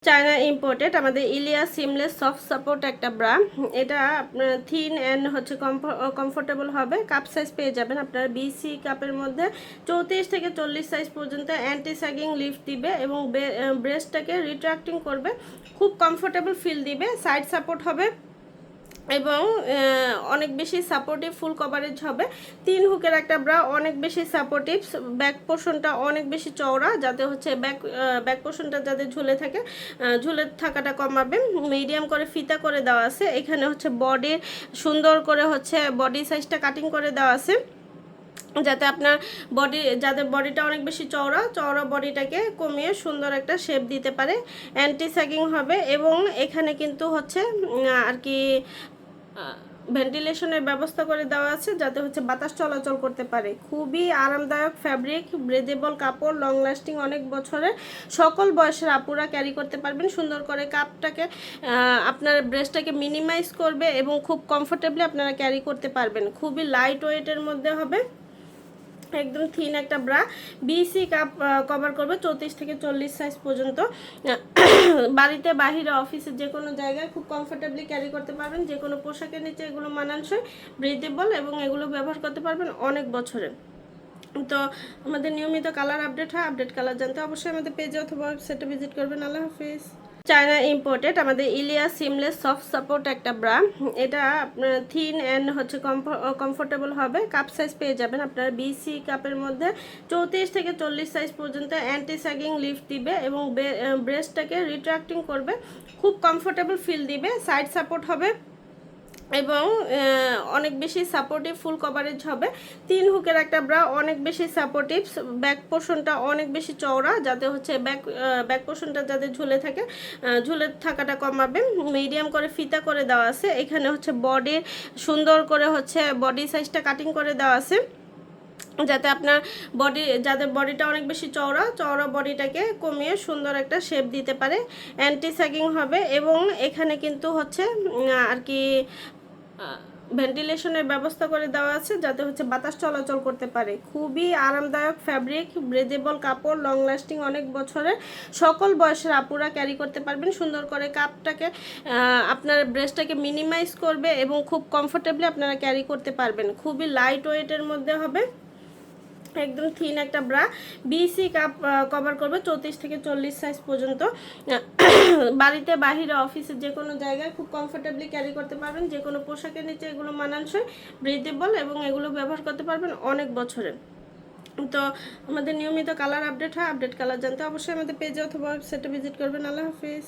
China imported আমাদের Ilya seamless soft support একটা bra. এটা আপনার থিন অ্যান্ড হচ্ছে কমফোর্টেবল হবে। কাপ সাইজ পেয়ে যাবেন আপনারা বিসি কাপের মধ্যে 34 থেকে 40 সাইজ পর্যন্ত। অ্যান্টি স্যাগিং লিফট দিবে এবং ব্রেস্টটাকে রিট্রাক্টিং করবে, খুব কমফোর্টেবল ফিল দিবে। সাইড সাপোর্ট হবে এবং অনেক বেশি সাপোর্টিভ, ফুল কভারেজ হবে। 3 হুকের একটা ব্রা, অনেক বেশি সাপোর্টিভ। ব্যাক পোর্শনটা অনেক বেশি চওড়া, যাতে হচ্ছে ব্যাক পোর্শনটা যাতে ঝুলে থাকে, ঝুলে থাকাটা কমাবে। মিডিয়াম করে ফিতা করে দেওয়া আছে। এখানে হচ্ছে বডির সুন্দর করে হচ্ছে বডি সাইজটা কাটিং করে দেওয়া আছে, যাতে আপনার যাদের বডিটা অনেক বেশি চওড়া বডিটাকে কমিয়ে সুন্দর একটা শেপ দিতে পারে। অ্যান্টি স্যাগিং হবে এবং এখানে কিন্তু হচ্ছে আর কি ভেন্টিলেশনের ব্যবস্থা করে দেওয়া আছে, যাতে হচ্ছে বাতাস চলাচল করতে পারে। খুবই আরামদায়ক ফ্যাব্রিক, ব্রেদেবল কাপড়, লং লাস্টিং, অনেক বছরের। সকল বয়সের আপুরা ক্যারি করতে পারবেন। সুন্দর করে কাপটাকে আপনার ব্রেস্টটাকে মিনিমাইজ করবে এবং খুব কমফোর্টেবলি আপনারা ক্যারি করতে পারবেন। খুবই লাইট ওয়েটের মধ্যে হবে, একদম থিন একটা ব্রা। বিসি কাপ কভার করবে 34 থেকে 40 সাইজ পর্যন্ত। বাড়িতে, বাহিরে, অফিসে, যে কোনো জায়গায় খুব কমফোর্টেবলি ক্যারি করতে পারবেন। যে কোনো পোশাকের নিচে এগুলো মানানসই, ব্রিদেবল এবং এগুলো ব্যবহার করতে পারবেন অনেক বছরে। তো আমাদের নিয়মিত কালার আপডেট হয়। আপডেট কালার জানতে অবশ্যই আমাদের পেজে অথবা ওয়েবসাইটে ভিজিট করবেন। আল্লাহ হাফিজ। চায়না ইম্পোর্টেড আমাদের ইলিয়া সিমলেস সফট সাপোর্ট একটা ব্রা। এটা আপনার থিন অ্যান্ড হচ্ছে কমফোর্টেবল হবে। কাপ সাইজ পেয়ে যাবেন আপনারা বিসি কাপের মধ্যে 34 থেকে 40 সাইজ পর্যন্ত। অ্যান্টি স্যাগিং লিফট দিবে এবং ব্রেস্টটাকে রিট্রাক্টিং করবে, খুব কমফোর্টেবল ফিল দিবে। সাইড সাপোর্ট হবে এবং অনেক বেশি সাপোর্টিভ, ফুল কভারেজ হবে। 3 হুকের একটা ব্রা, অনেক বেশি সাপোর্টিভ। ব্যাক পোর্শনটা অনেক বেশি চওড়া, যাতে হচ্ছে ব্যাক পোর্শনটা যাতে ঝুলে থাকে, ঝুলে থাকাটা কমাবে। মিডিয়াম করে ফিতা করে দেওয়া আছে। এখানে হচ্ছে বডির সুন্দর করে হচ্ছে বডি সাইজটা কাটিং করে দেওয়া আছে, যাতে আপনার যাদের বডিটা অনেক বেশি চওড়া বডিটাকে কমিয়ে সুন্দর একটা শেপ দিতে পারে। অ্যান্টি স্যাগিং হবে এবং এখানে কিন্তু হচ্ছে আর কি ভেন্টিলেশনের ব্যবস্থা করে দেওয়া আছে, যাতে হচ্ছে বাতাস চলাচল করতে পারে। খুবই আরামদায়ক ফ্যাব্রিক, ব্রেদেবল কাপড়, লং লাস্টিং, অনেক বছরের। সকল বয়সের আপুরা ক্যারি করতে পারবেন। সুন্দর করে কাপটাকে আপনার ব্রেস্টটাকে মিনিমাইজ করবে এবং খুব কমফোর্টেবলি আপনারা ক্যারি করতে পারবেন। খুবই লাইট ওয়েটের মধ্যে হবে, একদম থিন একটা ব্রা। বিসি কাপ কভার করবে 34 থেকে 40 সাইজ পর্যন্ত। বাড়িতে, বাহিরে, অফিসে, যে কোনো জায়গায় খুব কমফোর্টেবলি ক্যারি করতে পারবেন। যে কোনো পোশাকের নিচে এগুলো মানানসই, ব্রিদেবল এবং এগুলো ব্যবহার করতে পারবেন অনেক বছরে। তো আমাদের নিয়মিত কালার আপডেট হয়। আপডেট কালার জানতে অবশ্যই আমাদের পেজে অথবা ওয়েবসাইটে ভিজিট করবেন। আল্লাহ হাফিজ।